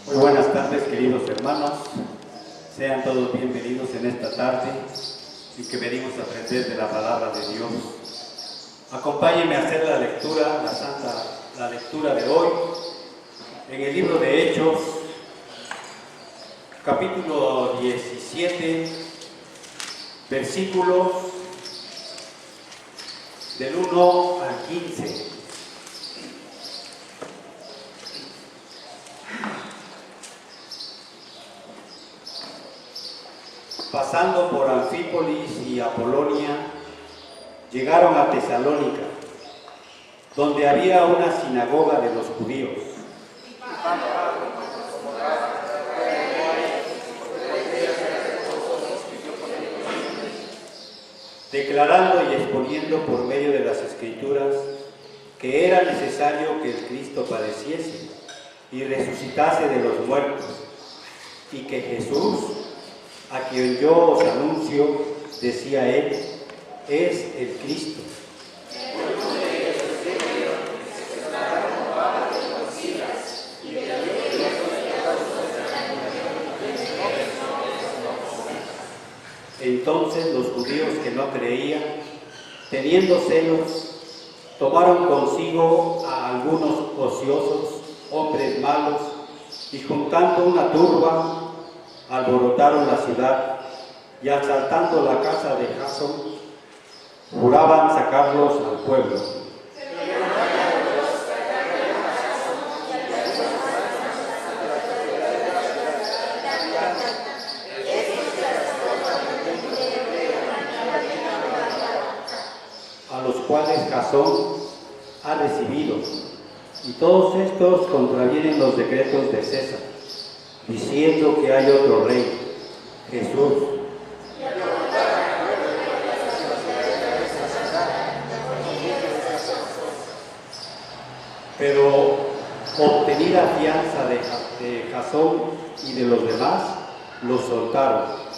Muy buenas tardes, queridos hermanos. Sean todos bienvenidos en esta tarde y que venimos a aprender de la palabra de Dios. Acompáñenme a hacer la lectura, la lectura de hoy en el libro de Hechos, capítulo 17, versículos del 1 al 15. Pasando por Anfípolis y Apolonia, llegaron a Tesalónica, donde había una sinagoga de los judíos. Declarando y exponiendo por medio de las Escrituras que era necesario que el Cristo padeciese y resucitase de los muertos, y que Jesús, a quien yo os anuncio, decía él, es el Cristo. Entonces los judíos que no creían, teniendo celos, tomaron consigo a algunos ociosos, hombres malos, y juntando una turba, alborotaron la ciudad, y asaltando la casa de Jasón, juraban sacarlos al pueblo. A los cuales Jasón ha recibido, y todos estos contravienen los decretos de César, diciendo que hay otro rey, Jesús. Pero obtenida fianza de Jasón y de los demás, los soltaron.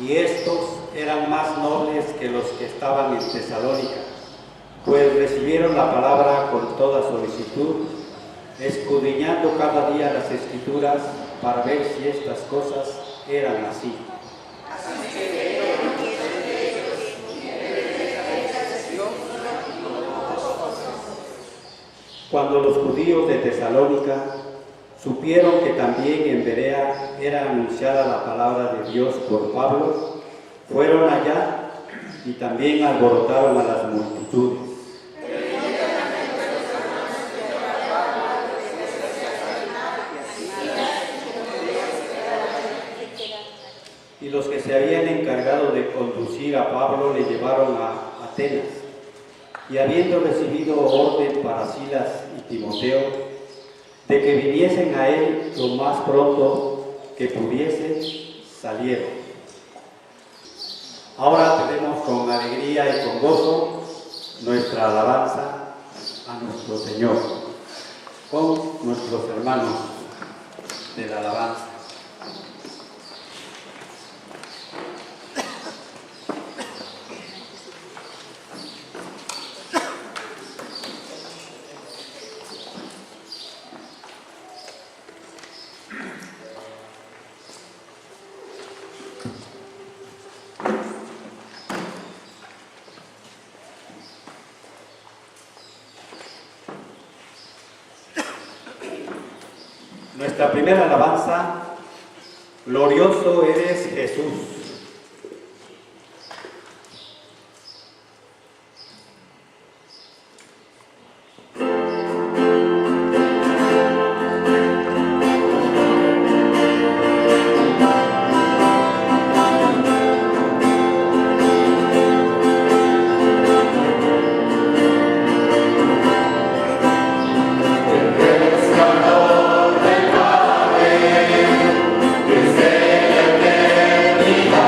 Y estos eran más nobles que los que estaban en Tesalónica, pues recibieron la palabra con toda solicitud, escudriñando cada día las Escrituras para ver si estas cosas eran así. Cuando los judíos de Tesalónica supieron que también en Berea era anunciada la palabra de Dios por Pablo, fueron allá y también alborotaron a las multitudes. Y los que se habían encargado de conducir a Pablo le llevaron a Atenas, y habiendo recibido orden para Silas y Timoteo, de que viniesen a él lo más pronto que pudiesen, salieron. Ahora tenemos con alegría y con gozo nuestra alabanza a nuestro Señor, con nuestros hermanos de la alabanza. Nuestra primera alabanza, glorioso eres Jesús. Vida.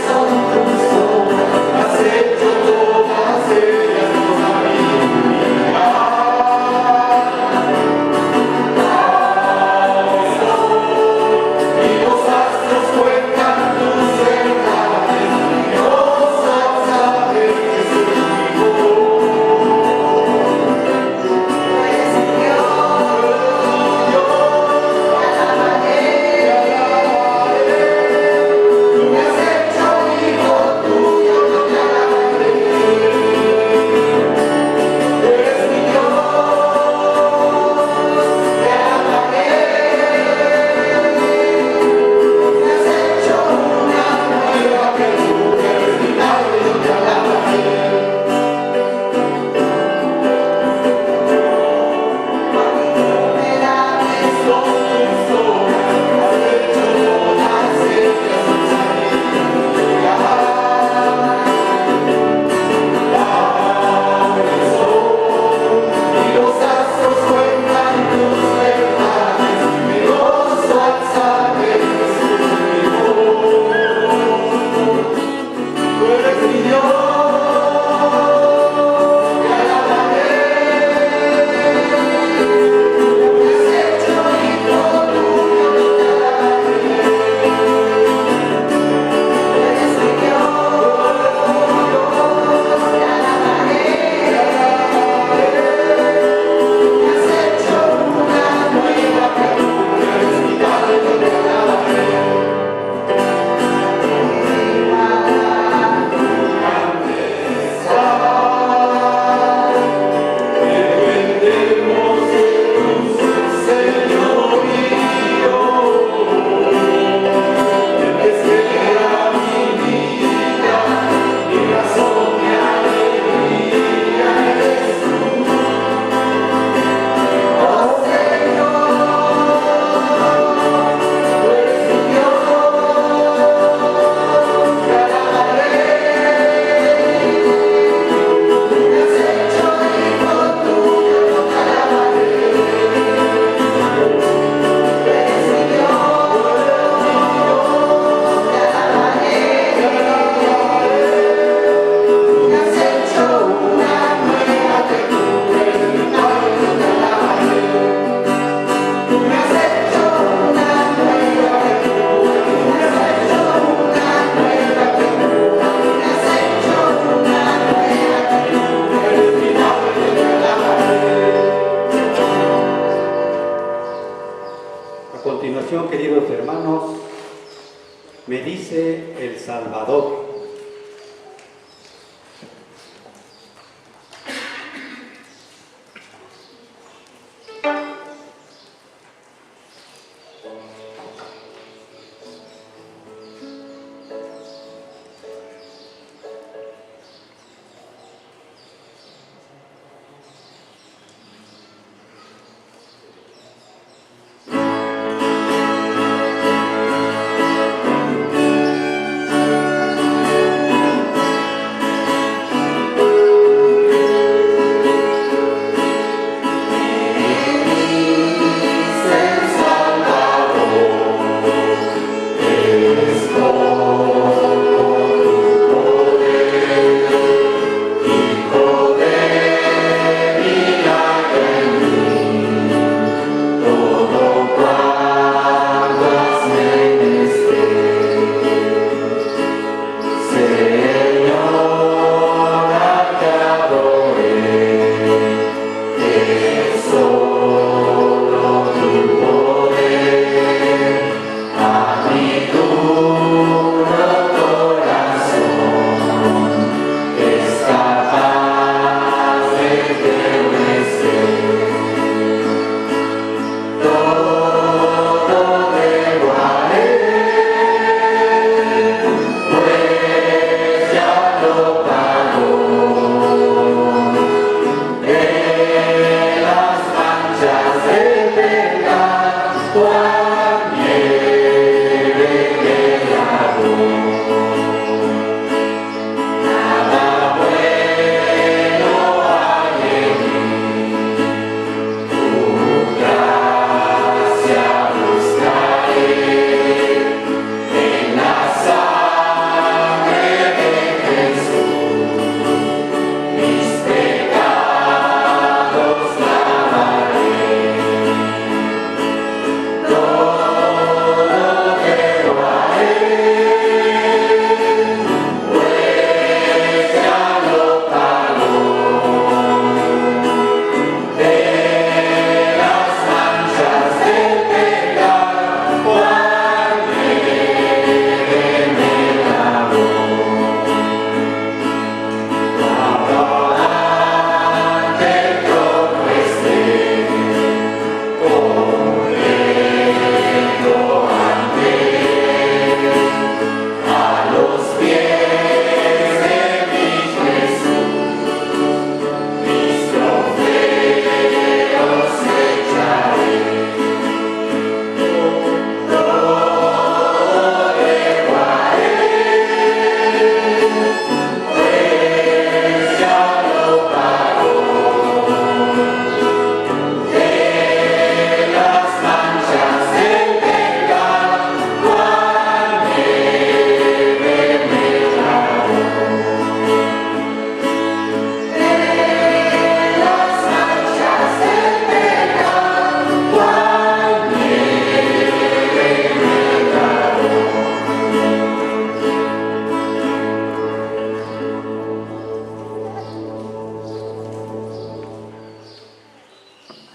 Son tus continuación, queridos hermanos, me dice el Salvador: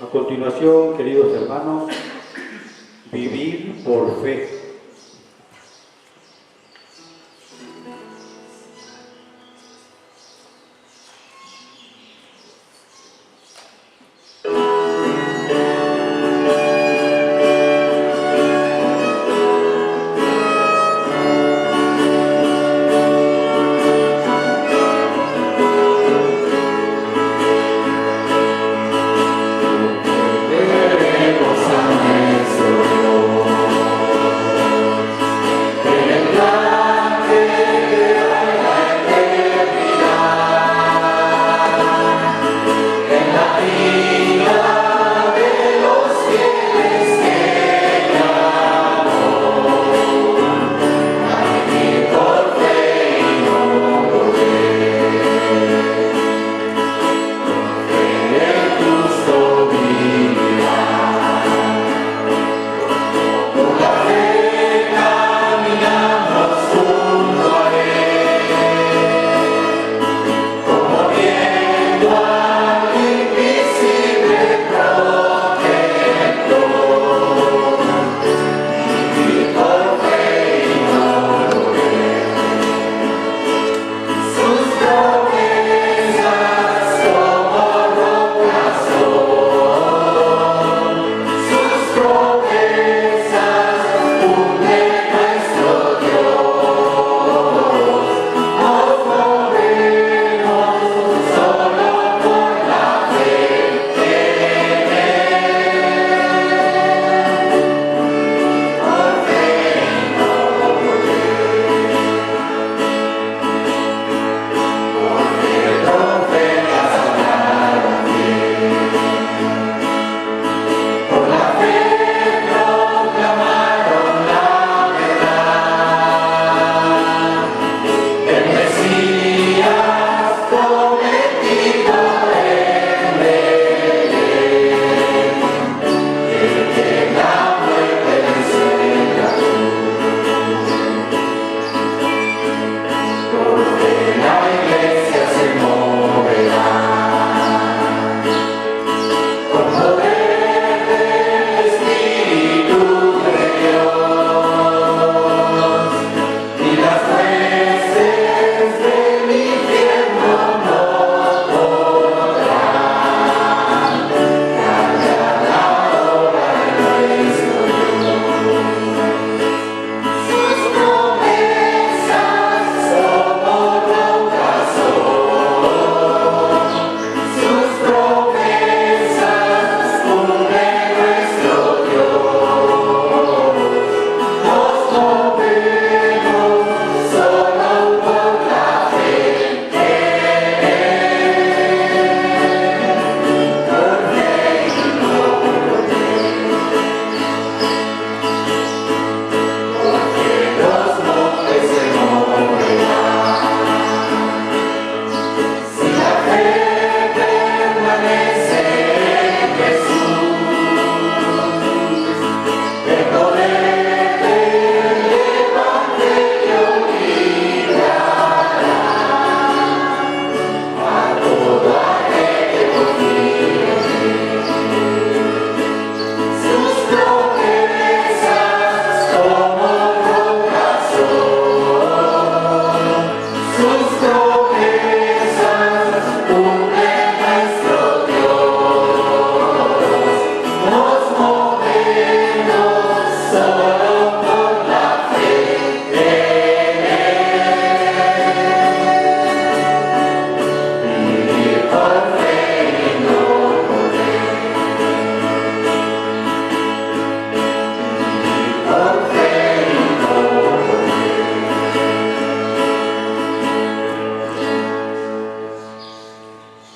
A continuación, queridos hermanos, vivir por fe.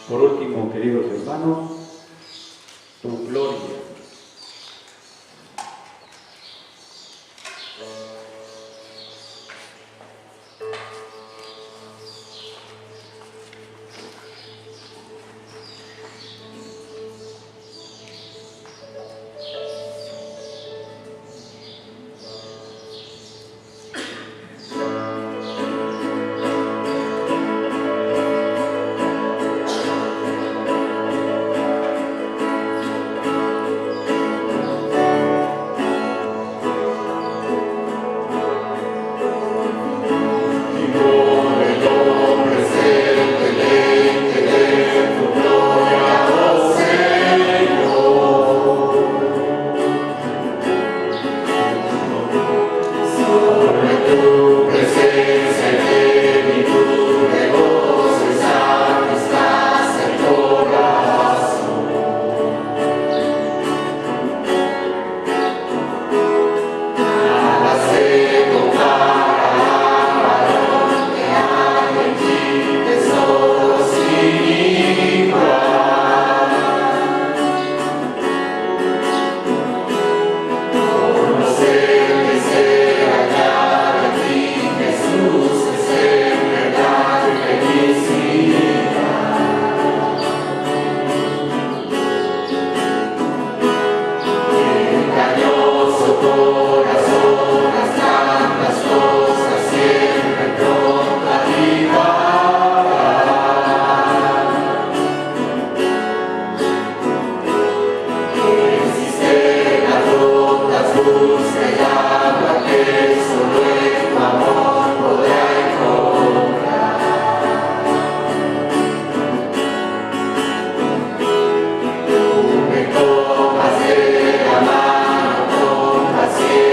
Por último, queridos hermanos, tu gloria. Tomas de la mano con paciencia.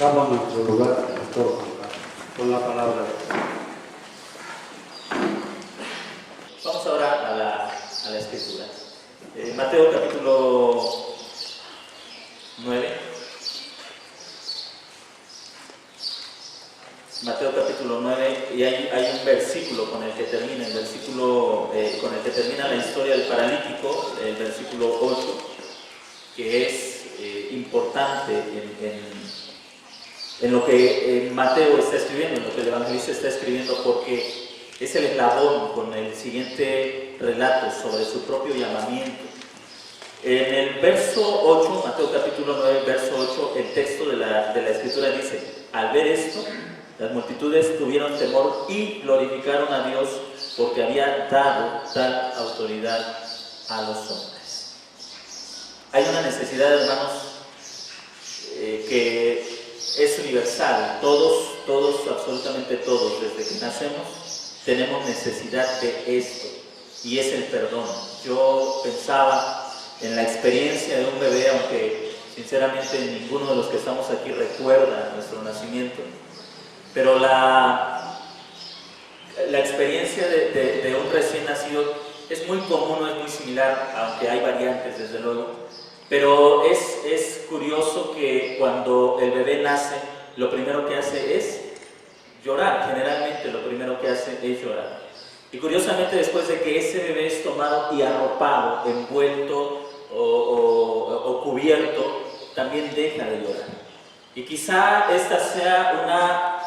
Pasamos a nuestro lugar, doctor Juan Carlos, con la palabra de Dios. Vamos ahora a la escritura. Mateo capítulo 9. Mateo capítulo 9, y hay un versículo con el que termina, con el que termina la historia del paralítico, el versículo 8, que es importante en lo que Mateo está escribiendo, en lo que el evangelista está escribiendo, porque es el eslabón con el siguiente relato sobre su propio llamamiento. En el verso 8, Mateo capítulo 9, verso 8, el texto de la escritura dice: al ver esto, las multitudes tuvieron temor y glorificaron a Dios porque había dado tal autoridad a los hombres. Hay una necesidad, hermanos, que es universal. Todos, absolutamente todos, desde que nacemos, tenemos necesidad de esto, y es el perdón. Yo pensaba en la experiencia de un bebé, aunque sinceramente ninguno de los que estamos aquí recuerda nuestro nacimiento, pero la experiencia de un recién nacido es muy común, es muy similar, aunque hay variantes desde luego, pero es curioso que cuando el bebé nace, lo primero que hace es llorar. Generalmente lo primero que hace es llorar. Y curiosamente, después de que ese bebé es tomado y arropado, envuelto o cubierto, también deja de llorar. Y quizá esta sea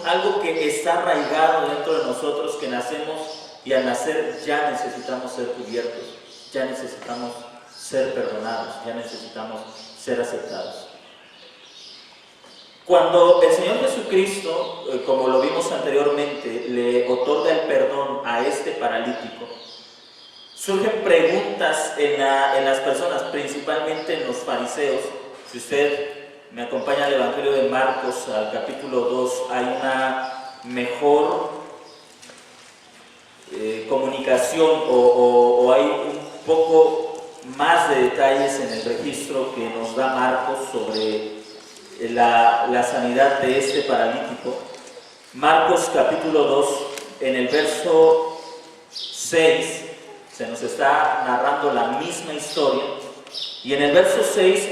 algo que está arraigado dentro de nosotros, que nacemos y al nacer ya necesitamos ser cubiertos, ya necesitamos ser perdonados, ya necesitamos ser aceptados. Cuando el Señor Jesucristo, como lo vimos anteriormente, le otorga el perdón a este paralítico, surgen preguntas en las personas, principalmente en los fariseos. Si usted me acompaña al Evangelio de Marcos, al capítulo 2, hay una mejor comunicación o hay un poco más de detalles en el registro que nos da Marcos sobre la sanidad de este paralítico. Marcos capítulo 2, en el verso 6, se nos está narrando la misma historia. Y en el verso 6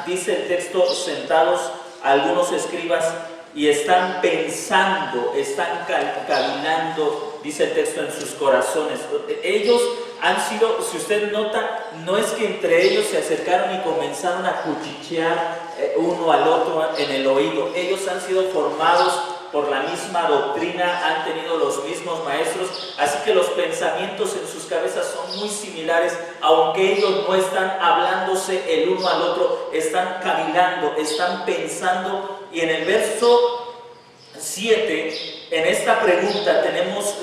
dice el texto, sentados algunos escribas y están pensando, están cavilando, dice el texto, en sus corazones. Ellos han sido, si usted nota, no es que entre ellos se acercaron y comenzaron a cuchichear uno al otro en el oído. Ellos han sido formados por la misma doctrina, han tenido los mismos maestros, así que los pensamientos en sus cabezas son muy similares, aunque ellos no están hablándose el uno al otro, están cavilando, están pensando. Y en el verso 7, en esta pregunta tenemos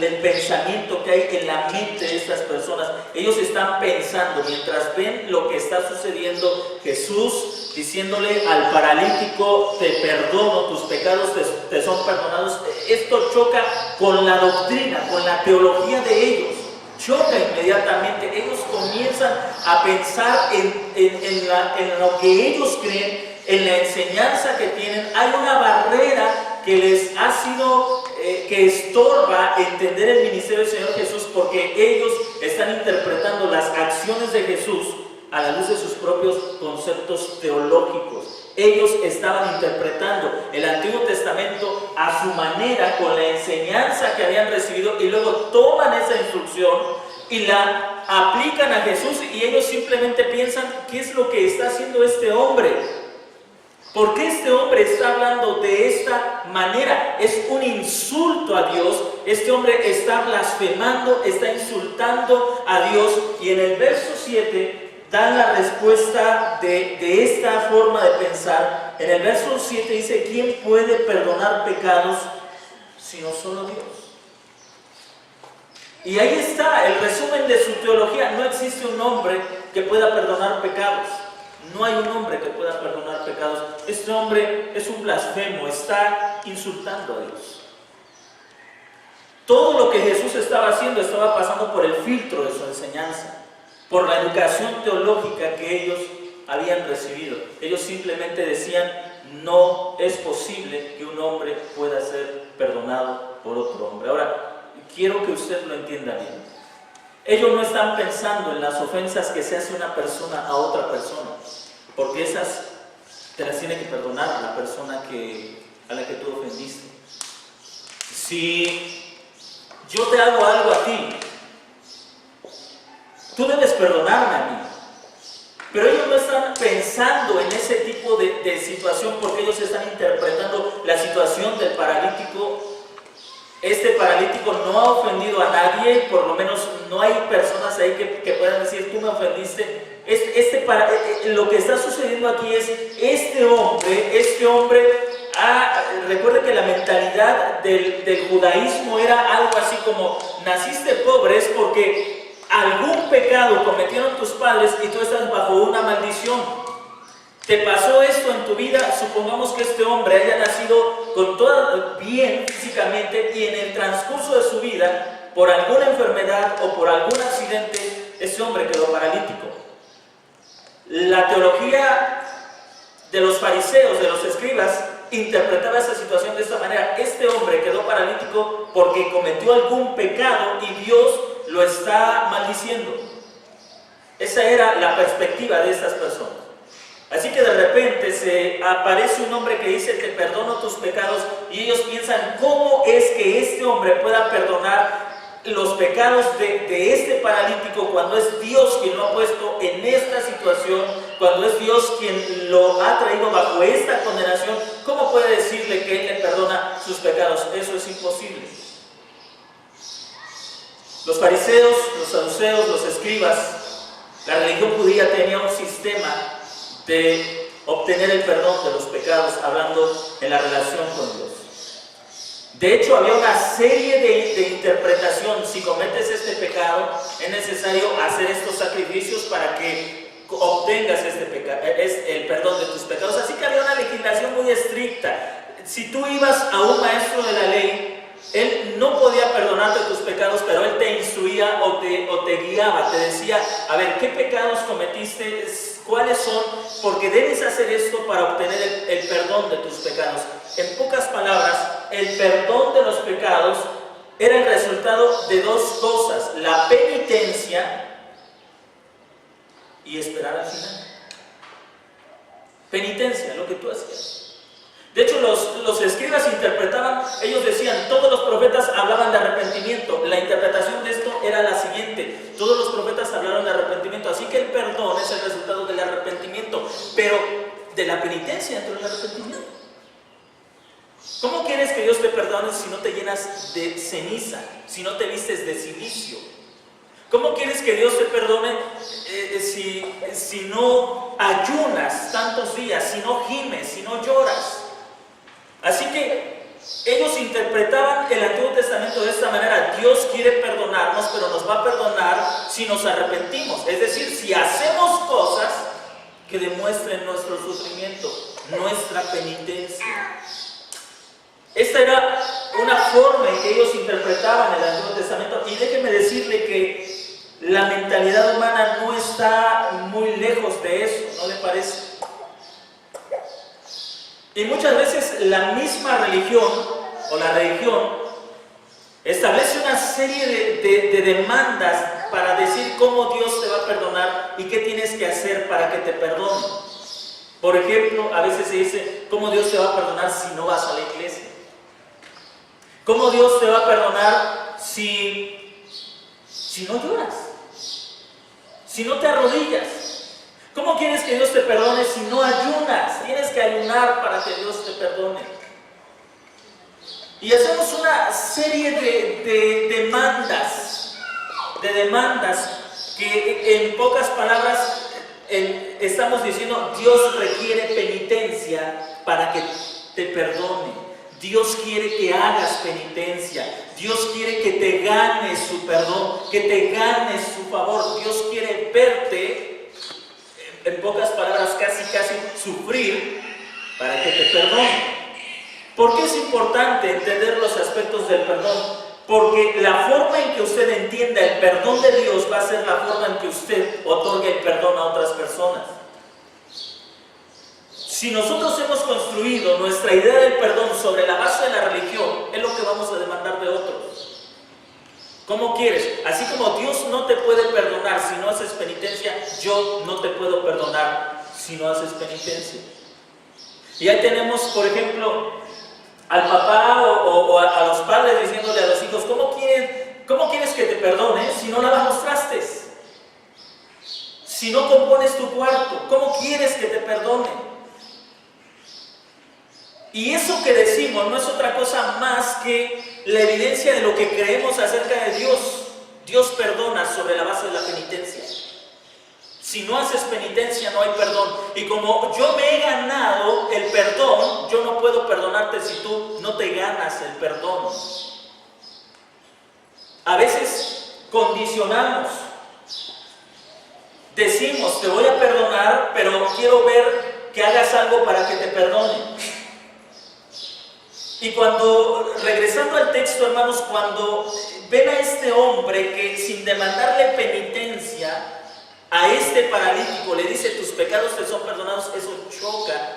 el pensamiento que hay en la mente de estas personas. Ellos están pensando, mientras ven lo que está sucediendo, Jesús diciéndole al paralítico: te perdono, tus pecados te son perdonados. Esto choca con la doctrina, con la teología de ellos. Choca inmediatamente. Ellos comienzan a pensar en lo que ellos creen, en la enseñanza que tienen. Hay una barrera que les ha sido, que estorba entender el ministerio del Señor Jesús, porque ellos están interpretando las acciones de Jesús a la luz de sus propios conceptos teológicos. Ellos estaban interpretando el Antiguo Testamento a su manera, con la enseñanza que habían recibido, y luego toman esa instrucción y la aplican a Jesús, y ellos simplemente piensan: ¿qué es lo que está haciendo este hombre? ¿Por qué este hombre está hablando de esta manera? Es un insulto a Dios. Este hombre está blasfemando, está insultando a Dios. Y en el verso 7 dan la respuesta de esta forma de pensar. En el verso 7 dice: ¿quién puede perdonar pecados sino solo Dios? Y ahí está el resumen de su teología. No existe un hombre que pueda perdonar pecados. No hay un hombre que pueda perdonar pecados. Este hombre es un blasfemo, está insultando a Dios. Todo lo que Jesús estaba haciendo estaba pasando por el filtro de su enseñanza, por la educación teológica que ellos habían recibido. Ellos simplemente decían, no es posible que un hombre pueda ser perdonado por otro hombre. Ahora, quiero que usted lo entienda bien. Ellos no están pensando en las ofensas que se hace una persona a otra persona, porque esas te las tiene que perdonar la persona a la que tú ofendiste. Si yo te hago algo a ti, tú debes perdonarme a mí. Pero ellos no están pensando en ese tipo de situación, porque ellos están interpretando la situación del paralítico. Este paralítico no ha ofendido a nadie, por lo menos no hay personas ahí que puedan decir, tú me ofendiste. Lo que está sucediendo aquí es, este hombre, recuerde que la mentalidad del judaísmo era algo así como, naciste pobre es porque algún pecado cometieron tus padres y tú estás bajo una maldición. Te pasó esto en tu vida, supongamos que este hombre haya nacido con todo bien físicamente y en el transcurso de su vida, por alguna enfermedad o por algún accidente, ese hombre quedó paralítico. La teología de los fariseos, de los escribas, interpretaba esa situación de esta manera. Este hombre quedó paralítico porque cometió algún pecado y Dios lo está maldiciendo. Esa era la perspectiva de estas personas. Así que de repente se aparece un hombre que dice, te perdono tus pecados, y ellos piensan, ¿cómo es que este hombre pueda perdonar los pecados de este paralítico cuando es Dios quien lo ha puesto en esta situación, cuando es Dios quien lo ha traído bajo esta condenación? ¿Cómo puede decirle que Él le perdona sus pecados? Eso es imposible. Los fariseos, los saduceos, los escribas, la religión judía tenía un sistema de obtener el perdón de los pecados, hablando en la relación con Dios. De hecho, había una serie de interpretación. Si cometes este pecado, es necesario hacer estos sacrificios para que obtengas el perdón de tus pecados. Así que había una legislación muy estricta. Si tú ibas a un maestro de la ley, él no podía perdonarte tus pecados, pero él te instruía o te guiaba, te decía, a ver, ¿qué pecados cometiste? ¿Cuáles son? Porque debes hacer esto para obtener el perdón de tus pecados. En pocas palabras, el perdón de los pecados era el resultado de dos cosas: la penitencia y esperar al final. Penitencia, lo que tú hacías. De hecho, los escribas interpretaban, ellos decían, todos los profetas hablaban de arrepentimiento. La interpretación de esto era la siguiente: todos los profetas hablaron de arrepentimiento, así que el perdón es el resultado del arrepentimiento, pero de la penitencia dentro del arrepentimiento. ¿Cómo quieres que Dios te perdone si no te llenas de ceniza, si no te vistes de silicio? ¿Cómo quieres que Dios te perdone si no ayunas tantos días, si no gimes, si no lloras? Así que ellos interpretaban el Antiguo Testamento de esta manera: Dios quiere perdonarnos, pero nos va a perdonar si nos arrepentimos. Es decir, si hacemos cosas que demuestren nuestro sufrimiento, nuestra penitencia. Esta era una forma en que ellos interpretaban el Antiguo Testamento, y déjeme decirle que la mentalidad humana no está muy lejos de eso, ¿no le parece? Y muchas veces la misma religión o la religión establece una serie de demandas para decir cómo Dios te va a perdonar y qué tienes que hacer para que te perdone. Por ejemplo, a veces se dice, ¿cómo Dios te va a perdonar si no vas a la iglesia? ¿Cómo Dios te va a perdonar si no lloras? Si no te arrodillas. ¿Cómo quieres que Dios te perdone si no ayunas? Tienes que ayunar para que Dios te perdone. Y hacemos una serie de demandas que en pocas palabras estamos diciendo: Dios requiere penitencia para que te perdone. Dios quiere que hagas penitencia. Dios quiere que te ganes su perdón, que te ganes su favor. Dios quiere verte, en pocas palabras, casi sufrir para que te perdone. ¿Por qué es importante entender los aspectos del perdón? Porque la forma en que usted entienda el perdón de Dios va a ser la forma en que usted otorgue el perdón a otras personas. Si nosotros hemos construido nuestra idea del perdón sobre la base de la religión, es lo que vamos a demandar de otros. ¿Cómo quieres? Así como Dios no te puede perdonar si no haces penitencia, yo no te puedo perdonar si no haces penitencia. Y ahí tenemos, por ejemplo, al papá o a los padres diciéndole a los hijos, ¿cómo quieres que te perdone si no lavas los trastes? Si no compones tu cuarto, ¿cómo quieres que te perdone? Y eso que decimos no es otra cosa más que la evidencia de lo que creemos acerca de Dios. Dios perdona sobre la base de la penitencia. Si no haces penitencia, no hay perdón. Y como yo me he ganado el perdón, yo no puedo perdonarte si tú no te ganas el perdón. A veces condicionamos. Decimos, te voy a perdonar, pero quiero ver que hagas algo para que te perdone. Y cuando, regresando al texto, hermanos, cuando ven a este hombre que sin demandarle penitencia a este paralítico le dice, tus pecados te son perdonados, eso choca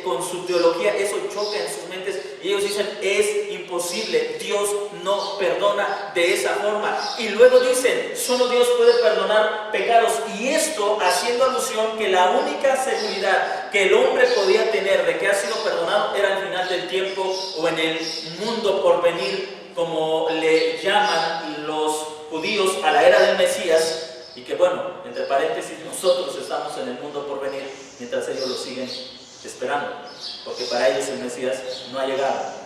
con su teología, eso choca en sus mentes, y ellos dicen, es imposible, Dios no perdona de esa forma. Y luego dicen, solo Dios puede perdonar pecados, y esto haciendo alusión que la única seguridad que el hombre podía tener de que ha sido perdonado era al final del tiempo o en el mundo por venir, como le llaman los judíos a la era del Mesías. Y que bueno, entre paréntesis, nosotros estamos en el mundo por venir mientras ellos lo siguen esperando, porque para ellos el Mesías no ha llegado.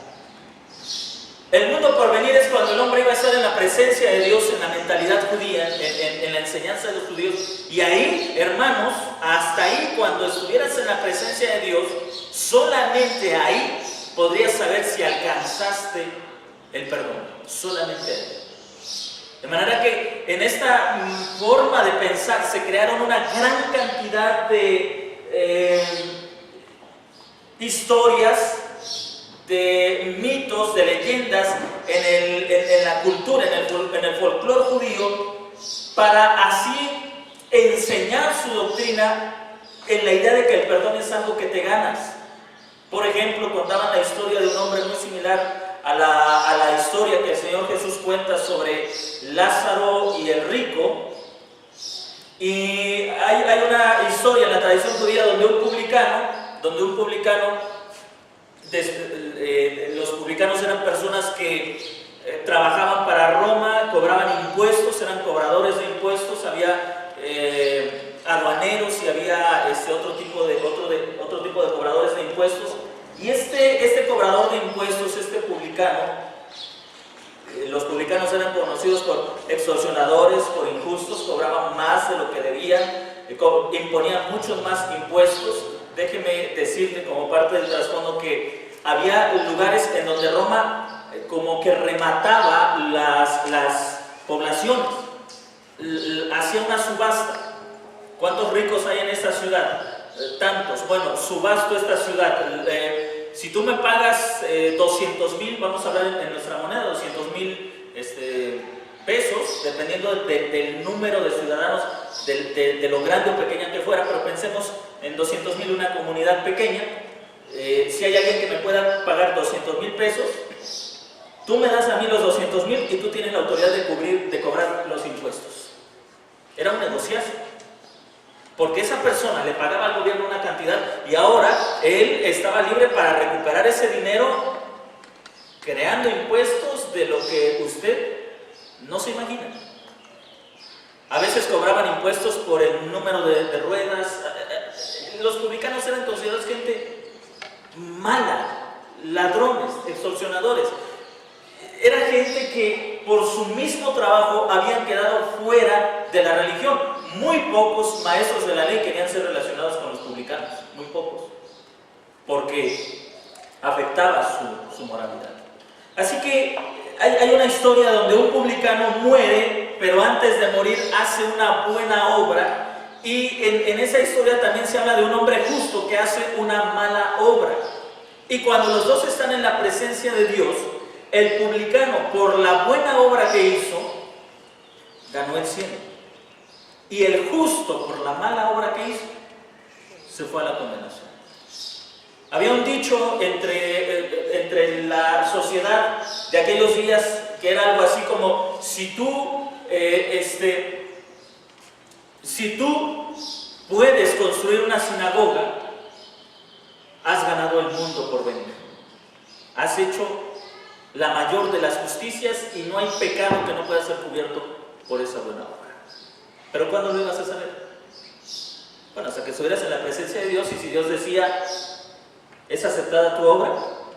El mundo por venir es cuando el hombre iba a estar en la presencia de Dios, en la mentalidad judía, en la enseñanza de los judíos. Y ahí, hermanos, hasta ahí, cuando estuvieras en la presencia de Dios, solamente ahí podrías saber si alcanzaste el perdón. Solamente ahí. De manera que en esta forma de pensar se crearon una gran cantidad de historias, de mitos, de leyendas en la cultura, en el folclore judío, para así enseñar su doctrina en la idea de que el perdón es algo que te ganas. Por ejemplo, contaban la historia de un hombre muy similar a la historia que el Señor Jesús cuenta sobre Lázaro y el rico. Y hay una historia en la tradición judía donde un publicano, los publicanos eran personas que trabajaban para Roma, cobraban impuestos, eran cobradores de impuestos, había aduaneros y había otro tipo de cobradores de impuestos. Y este cobrador de impuestos, este publicano, los publicanos eran conocidos por extorsionadores, por injustos, cobraban más de lo que debían, imponían muchos más impuestos. Déjeme decirte como parte del trasfondo que había lugares en donde Roma como que remataba las poblaciones, hacía una subasta. ¿Cuántos ricos hay en esta ciudad? Tantos. Bueno, subasto esta ciudad. Si tú me pagas 200,000, vamos a hablar en nuestra moneda, 200,000 pesos, dependiendo del número de ciudadanos, de lo grande o pequeña que fuera, pero pensemos en 200,000, una comunidad pequeña. Si hay alguien que me pueda pagar 200,000 pesos, tú me das a mí los 200,000 y tú tienes la autoridad de cobrar los impuestos. Era un negociazo. Porque esa persona le pagaba al gobierno una cantidad y ahora él estaba libre para recuperar ese dinero creando impuestos de lo que usted no se imagina. A veces cobraban impuestos por el número de ruedas. Los publicanos eran considerados gente mala, ladrones, extorsionadores. Era gente que por su mismo trabajo habían quedado fuera de la religión. Muy pocos maestros de la ley querían ser relacionados con los publicanos, muy pocos, porque afectaba su moralidad. Así que hay una historia donde un publicano muere, pero antes de morir hace una buena obra, y en esa historia también se habla de un hombre justo que hace una mala obra. Y cuando los dos están en la presencia de Dios, el publicano, por la buena obra que hizo, ganó el cielo. Y el justo, por la mala obra que hizo, se fue a la condenación. Había un dicho entre la sociedad de aquellos días que era algo así como: si tú puedes construir una sinagoga, has ganado el mundo por venir. Has hecho la mayor de las justicias y no hay pecado que no pueda ser cubierto por esa buena obra. ¿Pero cuándo lo ibas a saber? Bueno, hasta que estuvieras en la presencia de Dios, y si Dios decía: ¿es aceptada tu obra?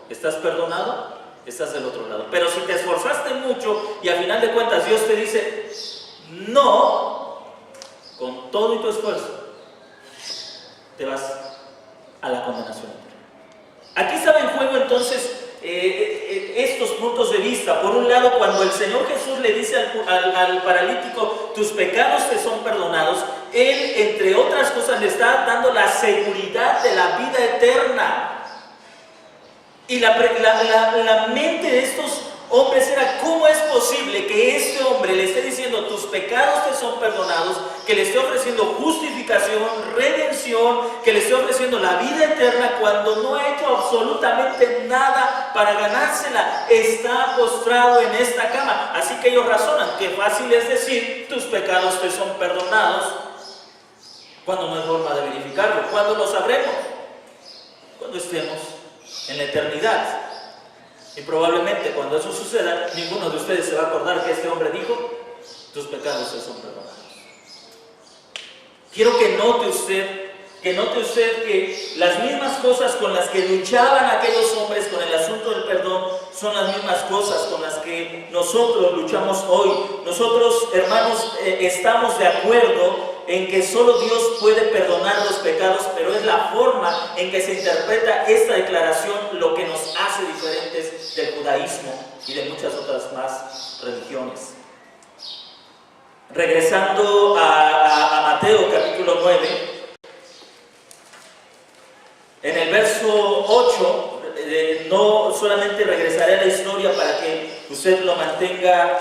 ¿Estás perdonado? Estás del otro lado. Pero si te esforzaste mucho y al final de cuentas Dios te dice no, con todo y tu esfuerzo, te vas a la condenación. Aquí estaba en juego entonces estos puntos de vista. Por un lado, cuando el Señor Jesús le dice al paralítico: tus pecados te son perdonados, Él, entre otras cosas, le está dando la seguridad de la vida eterna. Y la mente de estos hombres era: ¿cómo es posible que este hombre le esté diciendo tus pecados te son perdonados, que le esté ofreciendo justificación, redención, que le esté ofreciendo la vida eterna, cuando no ha hecho absolutamente nada para ganársela? Está postrado en esta cama. Así que ellos razonan: qué fácil es decir tus pecados te son perdonados, cuando no hay forma de verificarlo. ¿Cuándo lo sabremos? Cuando estemos en la eternidad. Y probablemente cuando eso suceda, ninguno de ustedes se va a acordar que este hombre dijo: tus pecados te son perdonados. Quiero que note usted que las mismas cosas con las que luchaban aquellos hombres con el asunto del perdón son las mismas cosas con las que nosotros luchamos hoy. Nosotros, hermanos, estamos de acuerdo en que solo Dios puede perdonar los pecados, pero es la forma en que se interpreta esta declaración lo que nos hace diferentes del judaísmo y de muchas otras más religiones. Regresando a Mateo capítulo 9, en el verso 8, no solamente regresaré a la historia para que usted lo mantenga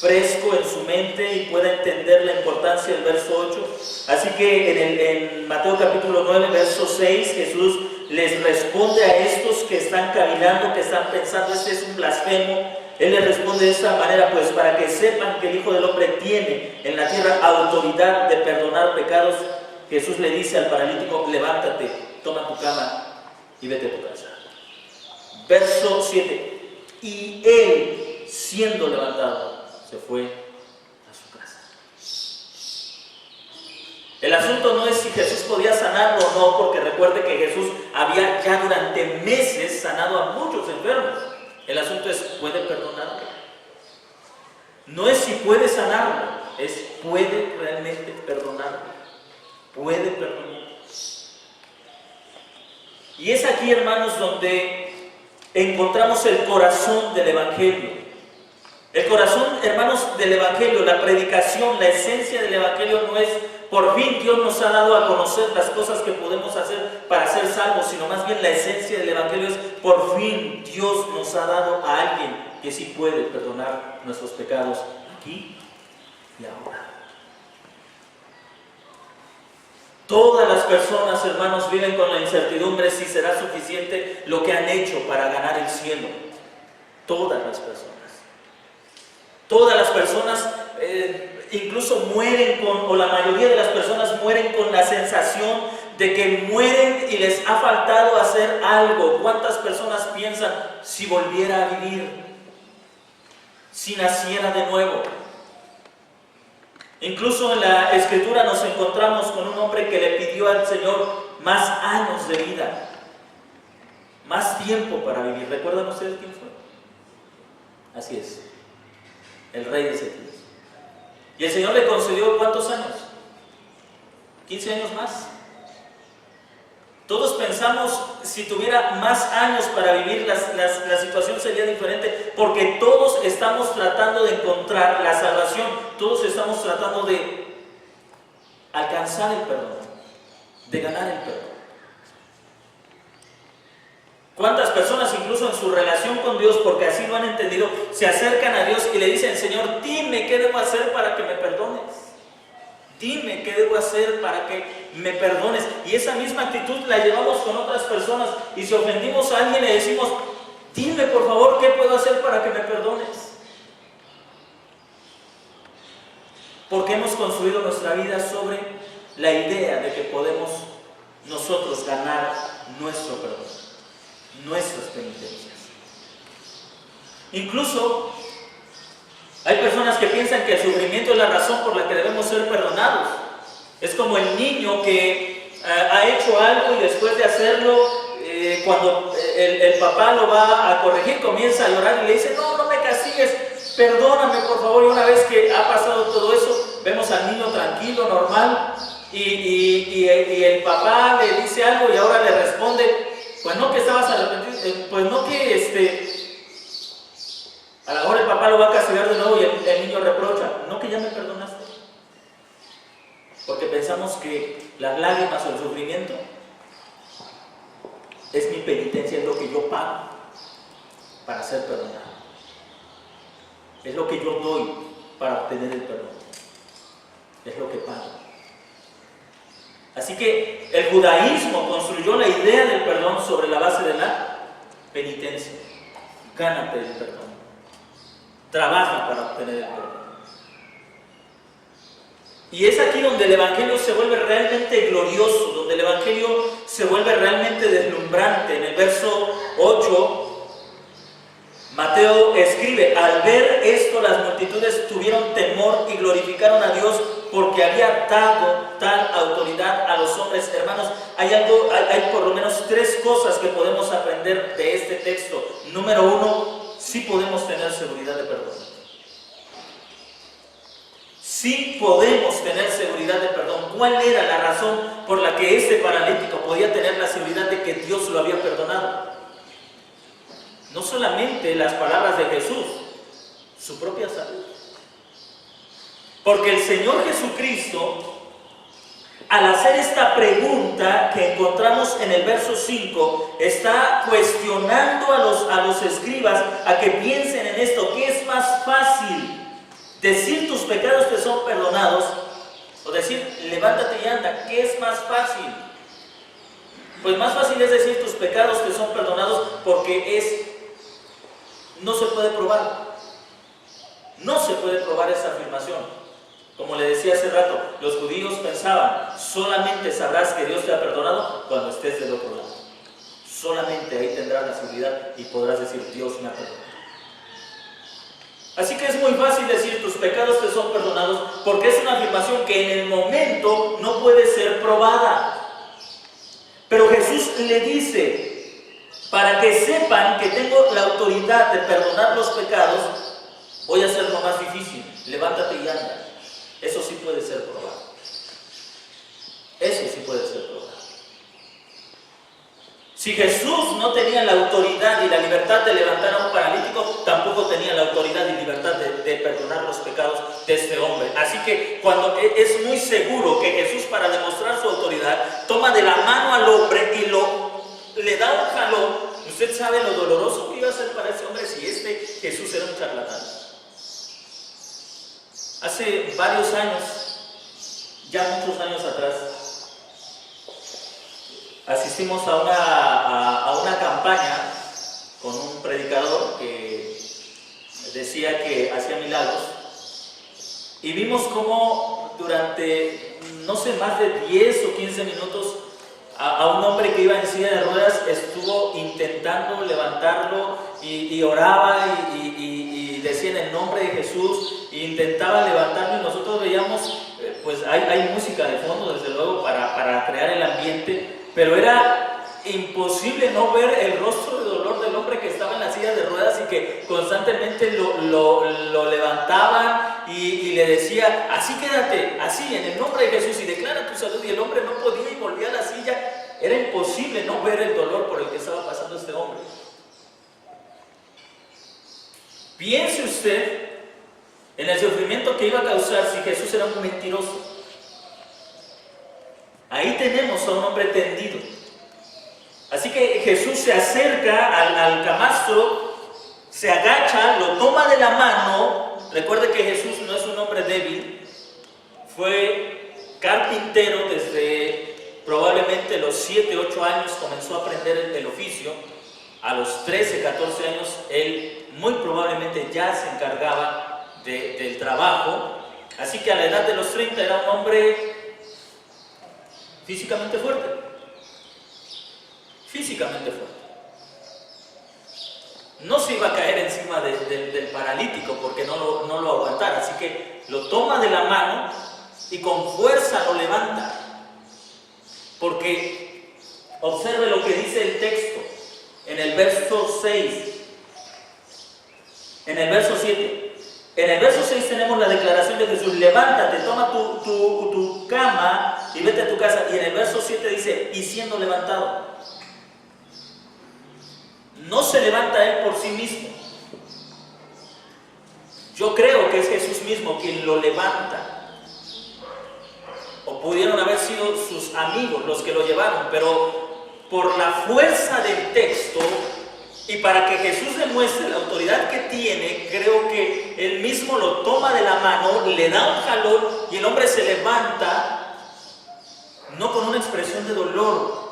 fresco en su mente y pueda entender la importancia del verso 8. Así que en Mateo capítulo 9, verso 6, Jesús les responde a estos que están cavilando, que están pensando: este es un blasfemo. Él les responde de esta manera: pues para que sepan que el Hijo del Hombre tiene en la tierra autoridad de perdonar pecados. Jesús le dice al paralítico: levántate, toma tu cama y vete a tu casa. Verso 7: y él, siendo levantado, se fue a su casa. El asunto no es si Jesús podía sanarlo o no, porque recuerde que Jesús había ya durante meses sanado a muchos enfermos. El asunto es: ¿puede perdonarlo? No es si puede sanarlo, es: ¿puede realmente perdonarlo? ¿Puede perdonarlo? Y es aquí, hermanos, donde encontramos el corazón del Evangelio. El corazón, hermanos, del Evangelio, la predicación, la esencia del Evangelio no es: por fin Dios nos ha dado a conocer las cosas que podemos hacer para ser salvos, sino más bien la esencia del Evangelio es: por fin Dios nos ha dado a alguien que sí puede perdonar nuestros pecados aquí y ahora. Todas las personas, hermanos, viven con la incertidumbre si será suficiente lo que han hecho para ganar el cielo. Todas las personas. Todas las personas incluso mueren o la mayoría de las personas mueren con la sensación de que mueren y les ha faltado hacer algo. ¿Cuántas personas piensan: si volviera a vivir, si naciera de nuevo? Incluso en la Escritura nos encontramos con un hombre que le pidió al Señor más años de vida, más tiempo para vivir. ¿Recuerdan ustedes quién fue? Así es, el rey de Ezequías. Y el Señor le concedió ¿cuántos años? 15 años más. Todos pensamos: si tuviera más años para vivir, la situación sería diferente, porque todos estamos tratando de encontrar la salvación, todos estamos tratando de alcanzar el perdón, de ganar el perdón. ¿Cuántas personas, incluso en su relación con Dios, porque así lo han entendido, se acercan a Dios y le dicen: Señor, dime qué debo hacer para que me perdones? Dime qué debo hacer para que me perdones. Y esa misma actitud la llevamos con otras personas. Y si ofendimos a alguien, le decimos, dime por favor, ¿qué puedo hacer para que me perdones? Porque hemos construido nuestra vida sobre la idea de que podemos nosotros ganar nuestro perdón, nuestras penitencias. Incluso hay personas que piensan que el sufrimiento es la razón por la que debemos ser perdonados. Es como el niño que ha hecho algo y después de hacerlo, cuando el papá lo va a corregir, comienza a llorar y le dice, no, no me castigues, perdóname por favor. Y una vez que ha pasado todo eso, vemos al niño tranquilo, normal, y el papá le dice algo y ahora le responde, pues no que estabas arrepentido, pues no que a lo mejor el papá lo va a castigar de nuevo y el niño reprocha, no que ya me perdonaste. Porque pensamos que las lágrimas o el sufrimiento es mi penitencia, es lo que yo pago para ser perdonado. Es lo que yo doy para obtener el perdón. Es lo que pago. Así que el judaísmo construyó la idea del perdón sobre la base de la penitencia. Gánate el perdón. Trabaja para obtener el perdón. Y es aquí donde el Evangelio se vuelve realmente glorioso, donde el Evangelio se vuelve realmente deslumbrante. En el verso 8, Mateo escribe, al ver esto las multitudes tuvieron temor y glorificaron a Dios porque había dado tal autoridad a los hombres. Hermanos, hay por lo menos 3 cosas que podemos aprender de este texto. Número 1, sí podemos tener seguridad de perdón. Sí podemos tener seguridad de perdón. ¿Cuál era la razón por la que este paralítico podía tener la seguridad de que Dios lo había perdonado? No solamente las palabras de Jesús, su propia salud. Porque el Señor Jesucristo, al hacer esta pregunta que encontramos en el verso 5, está cuestionando a los escribas a que piensen en esto. ¿Qué es más fácil? ¿Decir tus pecados te son perdonados? O decir, levántate y anda. ¿Qué es más fácil? Pues más fácil es decir tus pecados te son perdonados porque no se puede probar. No se puede probar esa afirmación. Como le decía hace rato, los judíos pensaban, solamente sabrás que Dios te ha perdonado cuando estés del otro lado. Solamente ahí tendrás la seguridad y podrás decir, Dios me ha perdonado. Así que es muy fácil decir tus pecados te son perdonados porque es una afirmación que en el momento no puede ser probada. Pero Jesús le dice, para que sepan que tengo la autoridad de perdonar los pecados, voy a hacer lo más difícil, levántate y anda. Eso sí puede ser probado. Eso sí puede ser probado. Si Jesús no tenía la autoridad y la libertad de levantar a un paralítico, tampoco tenía la autoridad y libertad de perdonar los pecados de este hombre. Así que cuando es muy seguro que Jesús, para demostrar su autoridad, toma de la mano al hombre y le da un jalón, usted sabe lo doloroso que iba a ser para ese hombre si Jesús era un charlatán. Hace varios años, ya muchos años atrás, asistimos a una campaña con un predicador que decía que hacía milagros y vimos cómo durante, no sé, más de 10 o 15 minutos a un hombre que iba en silla de ruedas estuvo intentando levantarlo y oraba y decía en el nombre de Jesús e intentaba levantarlo y nosotros veíamos, pues hay música de fondo desde luego para crear el ambiente. Pero era imposible no ver el rostro de dolor del hombre que estaba en la silla de ruedas y que constantemente lo levantaban y le decía, así quédate, así, en el nombre de Jesús, y declara tu salud. Y el hombre no podía y volvía a la silla. Era imposible no ver el dolor por el que estaba pasando este hombre. Piense usted en el sufrimiento que iba a causar si Jesús era un mentiroso. Ahí tenemos a un hombre tendido. Así que Jesús se acerca al camastro, se agacha, lo toma de la mano. Recuerde que Jesús no es un hombre débil, fue carpintero desde probablemente a los 7, 8 años comenzó a aprender el oficio. A los 13, 14 años, él muy probablemente ya se encargaba del trabajo. Así que a la edad de los 30 era un hombre físicamente fuerte. Físicamente fuerte. No se iba a caer encima del paralítico porque no lo aguantara. Así que lo toma de la mano y con fuerza lo levanta. Porque observe lo que dice el texto en el verso 6, en el verso 7. En el verso 6 tenemos la declaración de Jesús: levántate, toma tu cama y vete a tu casa. Y en el verso 7 dice: y siendo levantado. No se levanta él por sí mismo. Yo creo que es Jesús mismo quien lo levanta. O pudieron haber sido sus amigos los que lo llevaron, pero por la fuerza del texto y para que Jesús demuestre la autoridad que tiene, creo que él mismo lo toma de la mano, le da un jalón y el hombre se levanta, no con una expresión de dolor,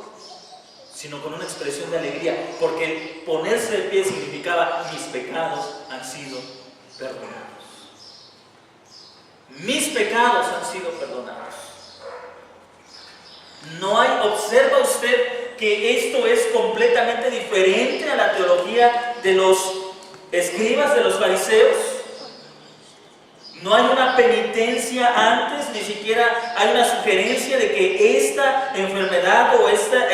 sino con una expresión de alegría, porque el ponerse de pie significaba: mis pecados han sido perdonados. Mis pecados han sido perdonados. No hay, observa usted que esto es completamente diferente a la teología de los escribas, de los fariseos. No hay una penitencia antes, ni siquiera hay una sugerencia de que esta enfermedad o esta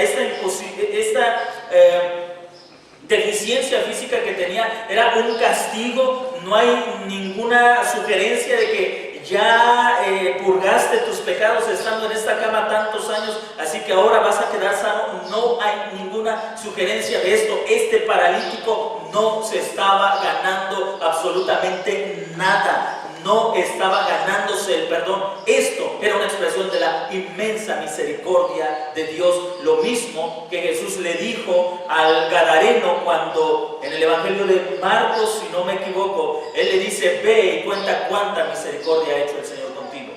deficiencia física que tenía era un castigo. No hay ninguna sugerencia de que ya purgaste tus pecados estando en esta cama tantos años, así que ahora vas a quedar sano. No hay ninguna sugerencia de esto. Este paralítico no se estaba ganando absolutamente nada. No estaba ganándose el perdón. Esto era una expresión de la inmensa misericordia de Dios. Lo mismo que Jesús le dijo al gadareno cuando en el Evangelio de Marcos, si no me equivoco, él le dice: ve y cuenta cuánta misericordia ha hecho el Señor contigo.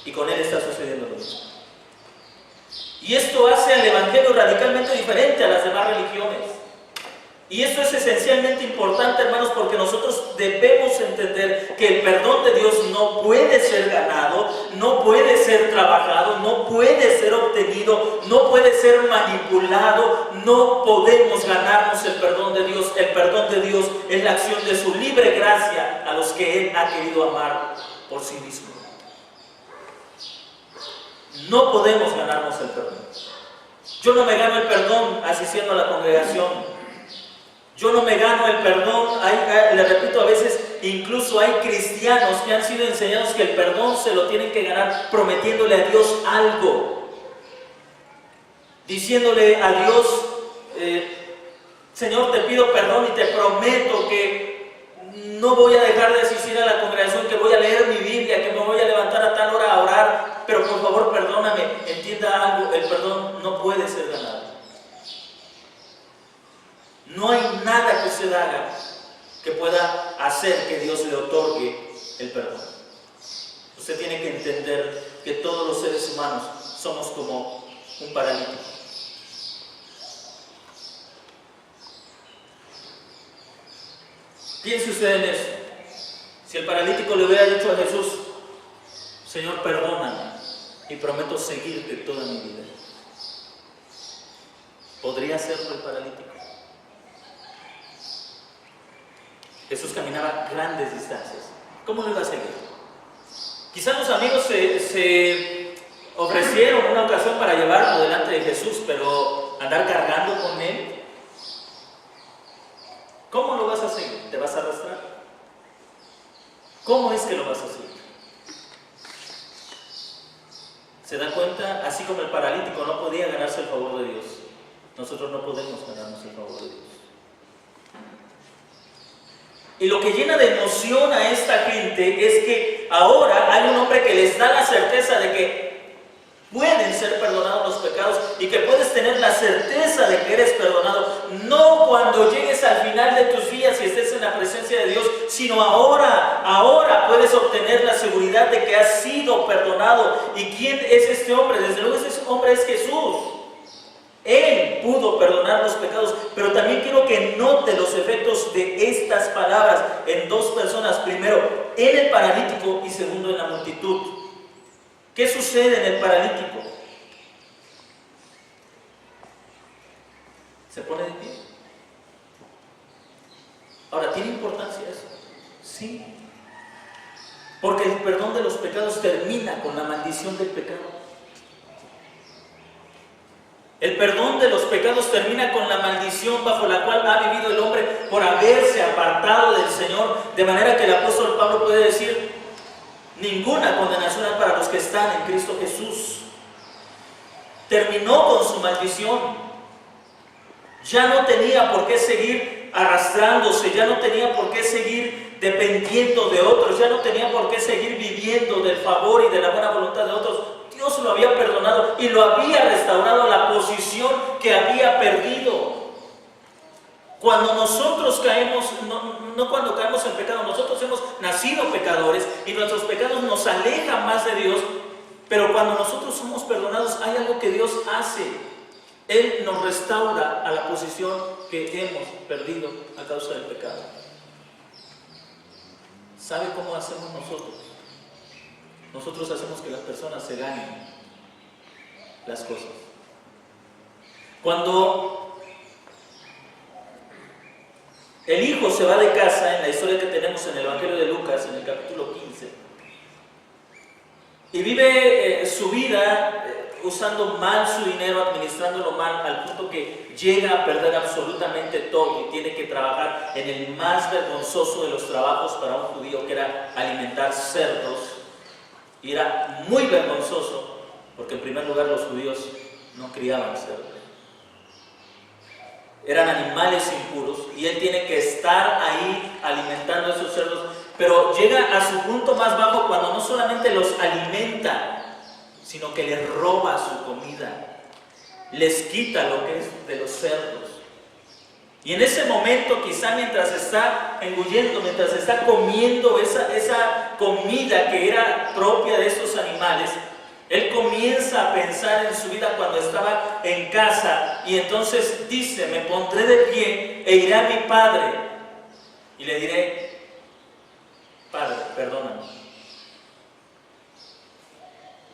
Y con él está sucediendo lo mismo. Y esto hace al Evangelio radicalmente diferente a las demás religiones. Y esto es esencialmente importante, hermanos, porque nosotros debemos entender que el perdón de Dios no puede ser ganado, no puede ser trabajado, no puede ser obtenido, no puede ser manipulado. No podemos ganarnos el perdón de Dios. El perdón de Dios es la acción de su libre gracia a los que Él ha querido amar por sí mismo. No podemos ganarnos el perdón. Yo no me gano el perdón asistiendo a la congregación. Yo no me gano el perdón. Le repito, a veces incluso hay cristianos que han sido enseñados que el perdón se lo tienen que ganar prometiéndole a Dios algo. Diciéndole a Dios: Señor, te pido perdón y te prometo que no voy a dejar de asistir a la congregación, que voy a leer mi Biblia, que me voy a levantar a tal hora a orar, pero por favor perdóname. Entienda algo: el perdón no puede ser ganado. No hay nada que usted haga que pueda hacer que Dios le otorgue el perdón. Usted tiene que entender que todos los seres humanos somos como un paralítico. Piense usted en eso. Si el paralítico le hubiera dicho a Jesús: Señor, perdóname y prometo seguirte toda mi vida, ¿podría hacerlo el paralítico? Jesús caminaba grandes distancias. ¿Cómo lo iba a seguir? Quizás los amigos se ofrecieron una ocasión para llevarlo delante de Jesús, pero andar cargando con él, ¿cómo lo vas a seguir? ¿Te vas a arrastrar? ¿Cómo es que lo vas a seguir? ¿Se da cuenta? Así como el paralítico no podía ganarse el favor de Dios, nosotros no podemos ganarnos el favor de Dios. Y lo que llena de emoción a esta gente es que ahora hay un hombre que les da la certeza de que pueden ser perdonados los pecados y que puedes tener la certeza de que eres perdonado, no cuando cuando llegues al final de tus días y estés en la presencia de Dios, sino ahora puedes obtener la seguridad de que has sido perdonado. ¿Y quién es este hombre? Desde luego ese hombre es Jesús. Él pudo perdonar los pecados, pero también quiero que note los efectos de estas palabras en dos personas. Primero, en el paralítico y segundo, en la multitud. ¿Qué sucede en el paralítico? ¿Se pone de pie? Ahora, ¿tiene importancia eso? Sí. Porque el perdón de los pecados termina con la maldición del pecado. El perdón de los pecados termina con la maldición bajo la cual ha vivido el hombre por haberse apartado del Señor, de manera que el apóstol Pablo puede decir: ninguna condenación hay para los que están en Cristo Jesús. Terminó con su maldición. Ya no tenía por qué seguir arrastrándose, ya no tenía por qué seguir dependiendo de otros, ya no tenía por qué seguir viviendo del favor y de la buena voluntad de otros. Dios lo había perdonado y lo había restaurado a la posición que había perdido. Cuando nosotros caemos, no cuando caemos en pecado, nosotros hemos nacido pecadores y nuestros pecados nos alejan más de Dios, pero cuando nosotros somos perdonados hay algo que Dios hace. Él nos restaura a la posición que hemos perdido a causa del pecado. ¿Sabe cómo hacemos nosotros? Nosotros hacemos que las personas se ganen las cosas. Cuando el hijo se va de casa, en la historia que tenemos en el Evangelio de Lucas, en el capítulo 15, y vive su vida usando mal su dinero, administrándolo mal, al punto que llega a perder absolutamente todo y tiene que trabajar en el más vergonzoso de los trabajos para un judío, que era alimentar cerdos. Y era muy vergonzoso, porque en primer lugar los judíos no criaban cerdos. Eran animales impuros y él tiene que estar ahí alimentando a esos cerdos. Pero llega a su punto más bajo cuando no solamente los alimenta, sino que les roba su comida, les quita lo que es de los cerdos. Y en ese momento, quizá mientras está engullendo, mientras está comiendo esa comida que era propia de esos animales, él comienza a pensar en su vida cuando estaba en casa, y entonces dice: me pondré de pie e iré a mi padre y le diré: Padre, perdóname,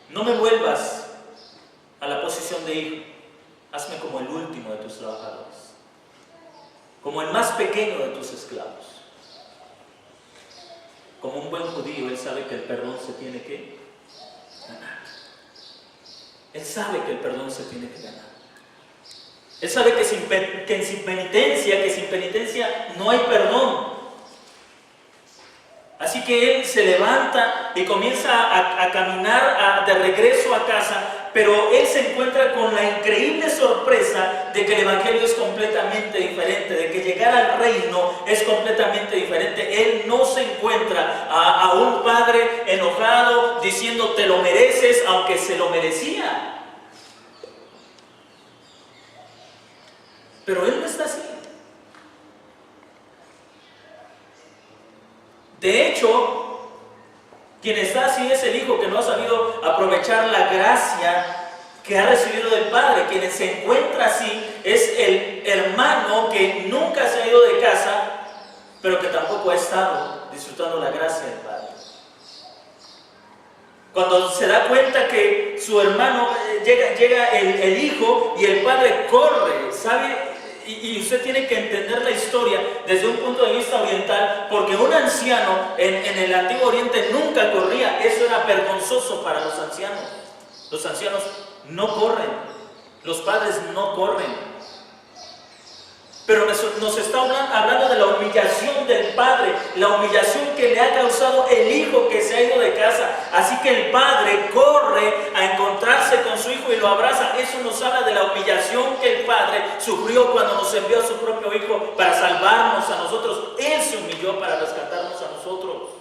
no me vuelvas a la posición de hijo, hazme como el último de tus trabajadores, como el más pequeño de tus esclavos. Como un buen judío, él sabe que el perdón se tiene que ganar. Él sabe que el perdón se tiene que ganar. Él sabe que sin penitencia no hay perdón. Así que él se levanta y comienza a caminar de regreso a casa, pero él se encuentra con la increíble sorpresa de que el evangelio es completamente diferente, de que llegar al reino es completamente diferente. Él no se encuentra a un padre enojado diciendo: te lo mereces, aunque se lo merecía. Pero él no está así. De hecho, quien está así es el hijo que no ha sabido aprovechar la gracia que ha recibido del Padre. Quien se encuentra así es el hermano que nunca se ha ido de casa, pero que tampoco ha estado disfrutando la gracia del Padre. Cuando se da cuenta que su hermano, llega el hijo y el padre corre, ¿sabe? Y usted tiene que entender la historia desde un punto de vista oriental, porque un anciano en el Antiguo Oriente nunca corría. Eso era vergonzoso para los ancianos. Los ancianos no corren, los padres no corren. Pero nos está hablando de la humillación del padre, la humillación que le ha causado el hijo que se ha ido de casa. Así que el padre corre a encontrarse con su hijo y lo abraza. Eso nos habla de la humillación que el padre sufrió cuando nos envió a su propio hijo para salvarnos a nosotros. Él se humilló para rescatarnos a nosotros.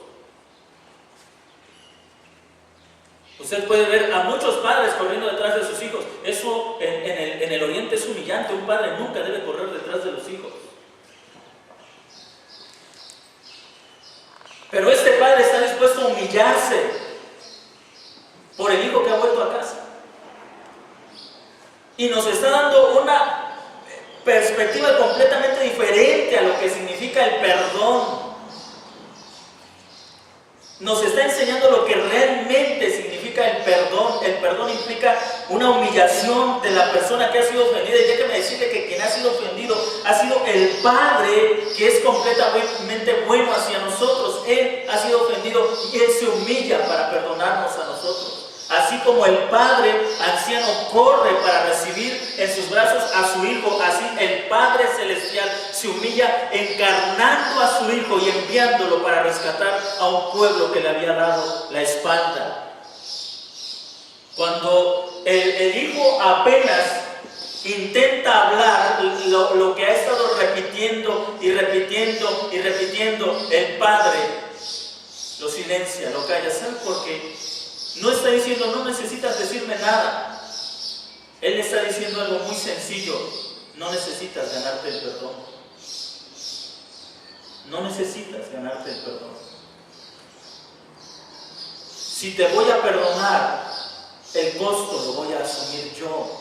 Usted puede ver a muchos padres corriendo detrás de sus hijos. Eso en el Oriente es humillante. Un padre nunca debe correr detrás de los hijos. Pero este padre está dispuesto a humillarse por el hijo que ha vuelto a casa. Y nos está dando una perspectiva completamente diferente a lo que significa el perdón. Nos está enseñando lo que realmente significa el perdón. El perdón implica una humillación de la persona que ha sido ofendida. Y déjame decirle que quien ha sido ofendido ha sido el Padre, que es completamente bueno hacia nosotros. Él ha sido ofendido y Él se humilla para perdonarnos a nosotros. Así como el Padre anciano corre para recibir en sus brazos a su Hijo, así el Padre Celestial se humilla encarnando a su Hijo y enviándolo para rescatar a un pueblo que le había dado la espalda. Cuando el Hijo apenas intenta hablar lo que ha estado repitiendo y repitiendo y repitiendo, el Padre lo silencia, lo calla. ¿Saben por qué? No está diciendo, no necesitas decirme nada. Él está diciendo algo muy sencillo: no necesitas ganarte el perdón. No necesitas ganarte el perdón. Si te voy a perdonar, el costo lo voy a asumir yo,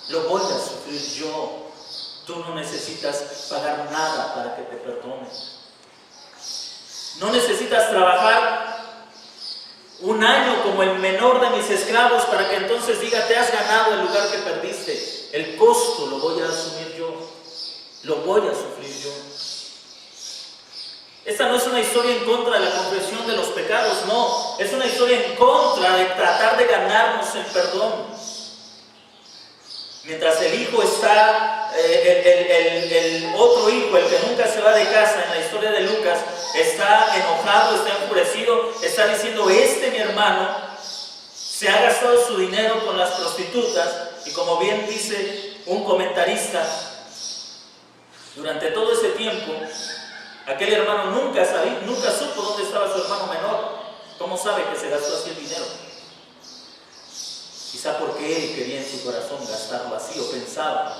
lo voy a sufrir yo. Tú no necesitas pagar nada para que te perdone. No necesitas trabajar un año como el menor de mis esclavos para que entonces diga, te has ganado el lugar que perdiste. El costo lo voy a asumir yo, lo voy a sufrir yo. Esta no es una historia en contra de la confesión de los pecados, no, es una historia en contra de tratar de ganarnos el perdón. Mientras el hijo está, el otro hijo, el que nunca se va de casa en la historia de Lucas, está enojado, está enfurecido, está diciendo, mi hermano se ha gastado su dinero con las prostitutas, y como bien dice un comentarista, durante todo ese tiempo, aquel hermano nunca supo dónde estaba su hermano menor. ¿Cómo sabe que se gastó así el dinero? Quizá porque él quería en su corazón gastarlo así, o pensaba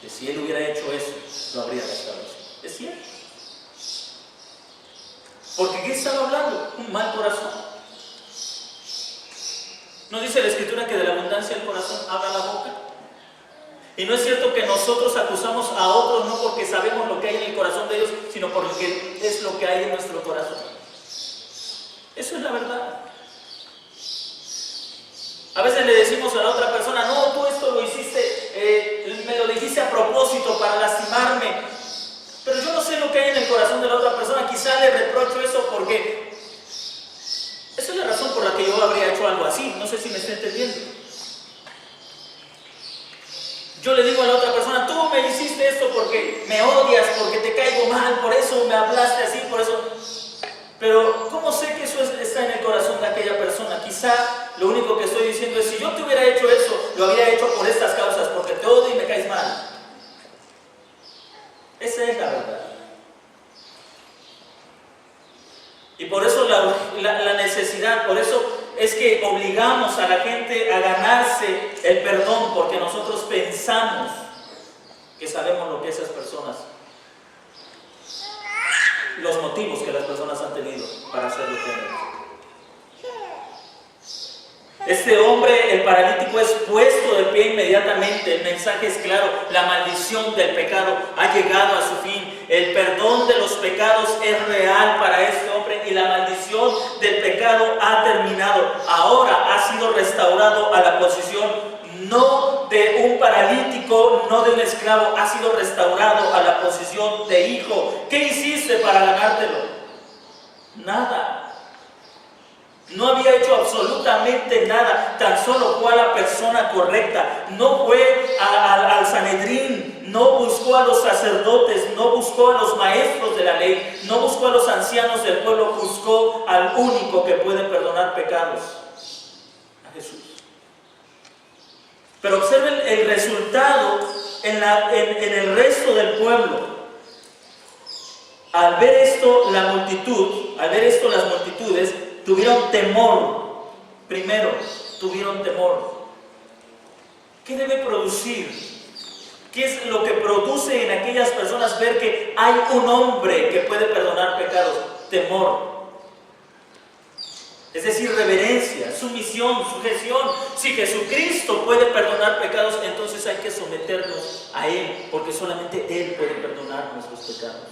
que si él hubiera hecho eso, lo habría gastado así. Es cierto. Porque ¿qué estaba hablando? Un mal corazón. ¿No dice la Escritura que de la abundancia del corazón habla la boca? Y no es cierto que nosotros acusamos a otros no porque sabemos lo que hay en el corazón de ellos, sino porque es lo que hay en nuestro corazón. Eso es la verdad. A veces le decimos a la otra persona, no, tú esto lo hiciste, me lo dijiste a propósito para lastimarme. Pero yo no sé lo que hay en el corazón de la otra persona. Quizá le reprocho eso porque esa es la razón por la que yo habría hecho algo así. No sé si me está entendiendo. Yo le digo a la otra persona, tú me hiciste esto porque me odias, porque te caigo mal, por eso me hablaste así, por eso. Pero ¿cómo sé que eso está en el corazón de aquella persona? Quizá lo único que estoy diciendo es, si yo te hubiera hecho eso, lo habría hecho por estas causas, porque te odio y me caes mal. Esa es la verdad. Y por eso la necesidad, por eso es que obligamos a la gente a ganarse el perdón, porque nosotros pensamos que sabemos lo que esas personas, los motivos que las personas han tenido para hacer lo que han hecho. Este hombre, el paralítico, es puesto de pie inmediatamente. El mensaje es claro: la maldición del pecado ha llegado a su fin. El perdón de los pecados es real para este hombre y la maldición del pecado ha terminado. Ahora ha sido restaurado a la posición no de un paralítico, no de un esclavo, ha sido restaurado a la posición de hijo. ¿Qué hiciste para ganártelo? Nada. No había hecho absolutamente nada, tan solo fue a la persona correcta. No fue al Sanedrín, no buscó a los sacerdotes, no buscó a los maestros de la ley, no buscó a los ancianos del pueblo, buscó al único que puede perdonar pecados, a Jesús. Pero observen el resultado en el resto del pueblo. Al ver esto, las multitudes tuvieron temor. Primero, tuvieron temor. ¿Qué debe producir? ¿Qué es lo que produce en aquellas personas ver que hay un hombre que puede perdonar pecados? Temor. Es decir, reverencia, sumisión, sujeción. Si Jesucristo puede perdonar pecados, entonces hay que someternos a Él, porque solamente Él puede perdonar nuestros pecados.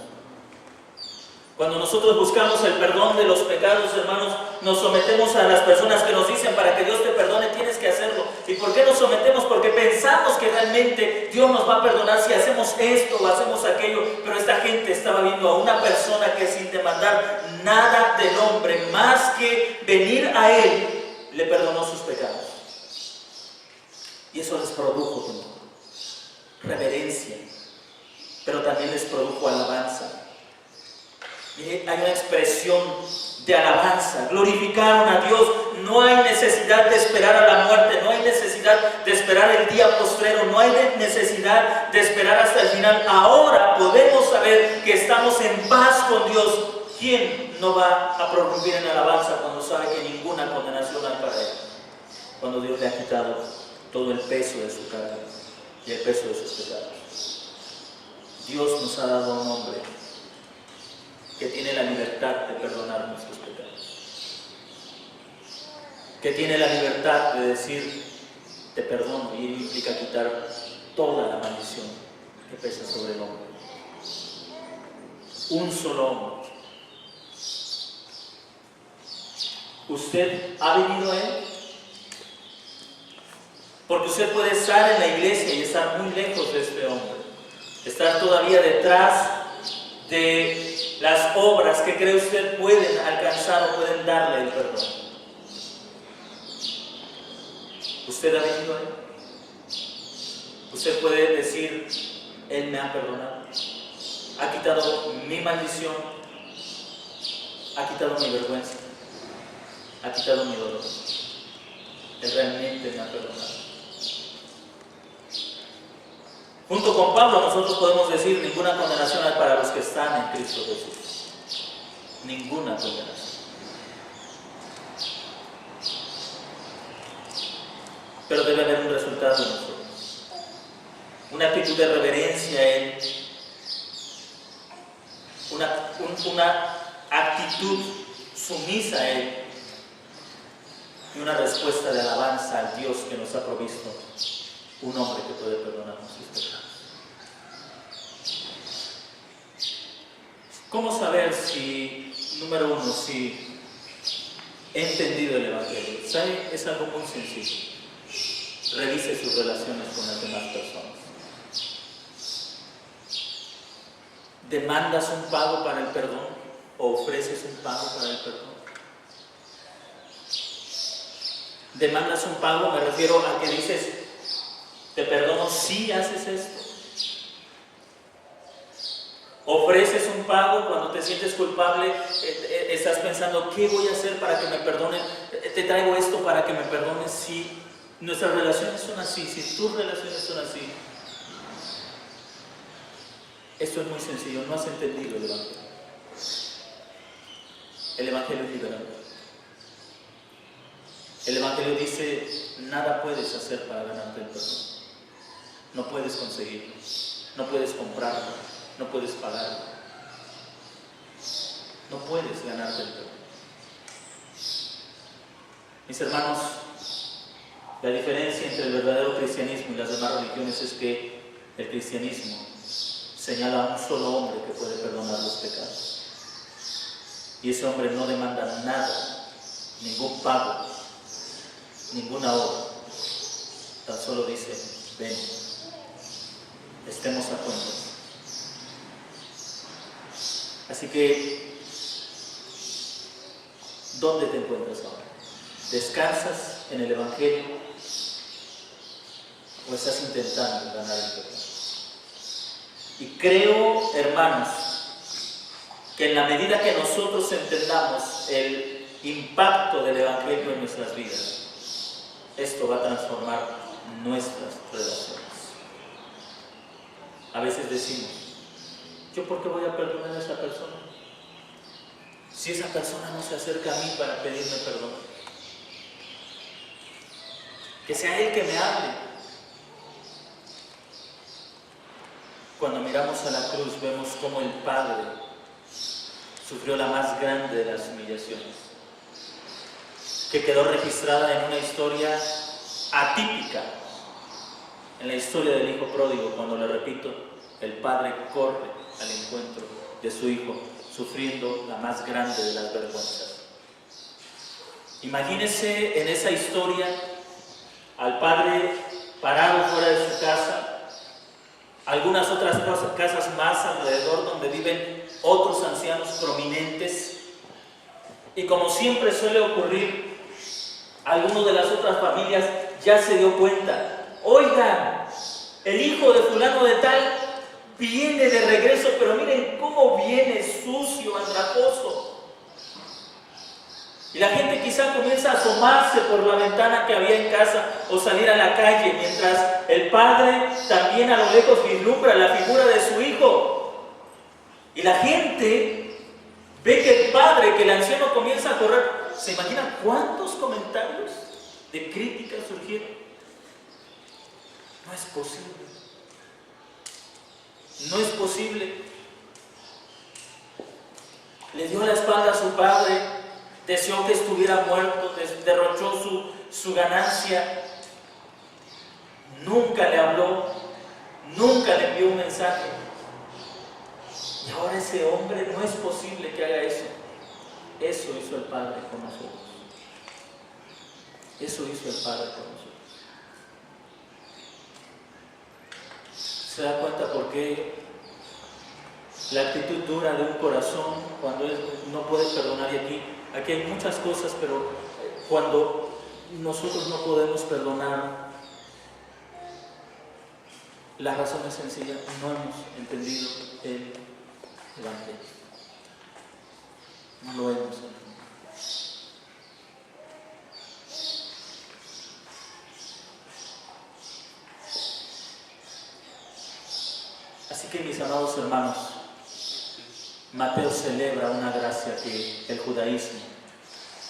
Cuando nosotros buscamos el perdón de los pecados, hermanos, nos sometemos a las personas que nos dicen: para que Dios te perdone tienes que hacerlo. ¿Y por qué nos sometemos? Porque pensamos que realmente Dios nos va a perdonar si hacemos esto o hacemos aquello. Pero esta gente estaba viendo a una persona que, sin demandar nada del hombre, más que venir a Él, le perdonó sus pecados. Y eso les produjo temor, reverencia, pero también les produjo alabanza. Hay una expresión de alabanza, glorificaron a Dios. No hay necesidad de esperar a la muerte, no hay necesidad de esperar el día postrero, no hay necesidad de esperar hasta el final. Ahora podemos saber que estamos en paz con Dios. ¿Quién no va a prorrumpir en alabanza cuando sabe que ninguna condenación hay para él? Cuando Dios le ha quitado todo el peso de su carga y el peso de sus pecados. Dios nos ha dado un hombre que tiene la libertad de perdonar nuestros pecados, que tiene la libertad de decir: te perdono, y ello implica quitar toda la maldición que pesa sobre el hombre. Un solo hombre. ¿Usted ha venido a Él? Porque usted puede estar en la iglesia y estar muy lejos de este hombre, estar todavía detrás de las obras que cree usted pueden alcanzar o pueden darle el perdón. ¿Usted ha venido a Él? Usted puede decir: Él me ha perdonado, ha quitado mi maldición, ha quitado mi vergüenza, ha quitado mi dolor. Él realmente me ha perdonado. Junto con Pablo nosotros podemos decir: ninguna condenación hay para los que están en Cristo Jesús. Ninguna condenación. Pero debe haber un resultado en nosotros. Una actitud de reverencia a Él. Una actitud sumisa a Él. Y una respuesta de alabanza al Dios que nos ha provisto un hombre que puede perdonarnos sus pecados. ¿Cómo saber si, número uno, si he entendido el Evangelio? ¿Sabe? Es algo muy sencillo. Revise sus relaciones con las demás personas. ¿Demandas un pago para el perdón o ofreces un pago para el perdón? ¿Demandas un pago? Me refiero a que dices: te perdono si haces esto. Ofreces un pago cuando te sientes culpable, estás pensando: ¿qué voy a hacer para que me perdonen? Te traigo esto para que me perdones. Si nuestras relaciones son así, si tus relaciones son así, esto es muy sencillo. No has entendido el Evangelio. El Evangelio es liberador. El Evangelio dice: nada puedes hacer para ganarte el perdón. No puedes conseguirlo, no puedes comprarlo, no puedes pagarlo, no puedes ganarte el perdón. Mis hermanos, la diferencia entre el verdadero cristianismo y las demás religiones es que el cristianismo señala a un solo hombre que puede perdonar los pecados. Y ese hombre no demanda nada, ningún pago, ninguna obra. Tan solo dice: ven, estemos a cuenta. Así que, ¿dónde te encuentras ahora? ¿Descansas en el Evangelio o estás intentando ganar el perdón? Y creo, hermanos, que en la medida que nosotros entendamos el impacto del Evangelio en nuestras vidas, esto va a transformar nuestras relaciones. A veces decimos: ¿yo por qué voy a perdonar a esa persona? Si esa persona no se acerca a mí para pedirme perdón. Que sea Él que me hable. Cuando miramos a la cruz vemos cómo el Padre sufrió la más grande de las humillaciones. que quedó registrada en una historia atípica, en la historia del hijo pródigo, cuando le repito, el padre corre al encuentro de su hijo, sufriendo la más grande de las vergüenzas. Imagínense en esa historia al padre parado fuera de su casa, algunas otras casas más alrededor donde viven otros ancianos prominentes, y como siempre suele ocurrir, alguno de las otras familias ya se dio cuenta: oigan, el hijo de fulano de tal viene de regreso, pero miren cómo viene sucio, andrajoso. Y la gente quizá comienza a asomarse por la ventana que había en casa o salir a la calle, mientras el padre también a lo lejos vislumbra la figura de su hijo. Y la gente ve que el padre, que el anciano comienza a correr. ¿Se imaginan cuántos comentarios de crítica surgieron? No es posible. No es posible. Le dio la espalda a su padre, deseó que estuviera muerto, derrochó su ganancia, nunca le habló, nunca le envió un mensaje. Y ahora ese hombre, no es posible que haga eso. Eso hizo el Padre con nosotros. Eso hizo el Padre con nosotros. ¿Se da cuenta por qué la actitud dura de un corazón cuando él no puede perdonar? Y aquí hay muchas cosas, pero cuando nosotros no podemos perdonar, la razón es sencilla: no hemos entendido el Evangelio. No lo hemos entendido. Así que, mis amados hermanos, Mateo celebra una gracia que el judaísmo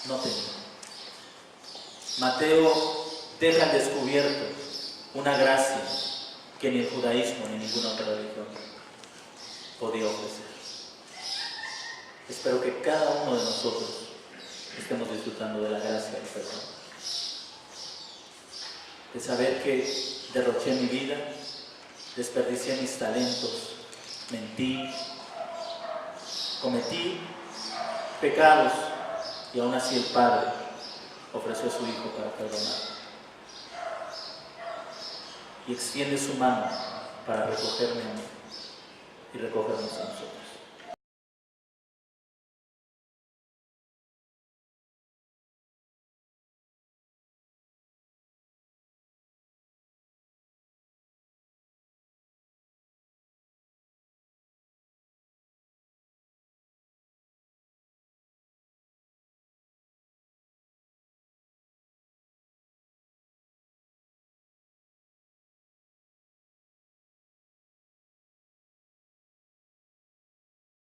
no tenía. Mateo deja al descubierto una gracia que ni el judaísmo ni ninguna otra religión podía ofrecer. Espero que cada uno de nosotros estemos disfrutando de la gracia del perdón, de saber que derroché mi vida, desperdicié mis talentos, mentí, cometí pecados, y aún así el Padre ofreció a su Hijo para perdonar, y extiende su mano para recogerme a mí y recogernos a nosotros.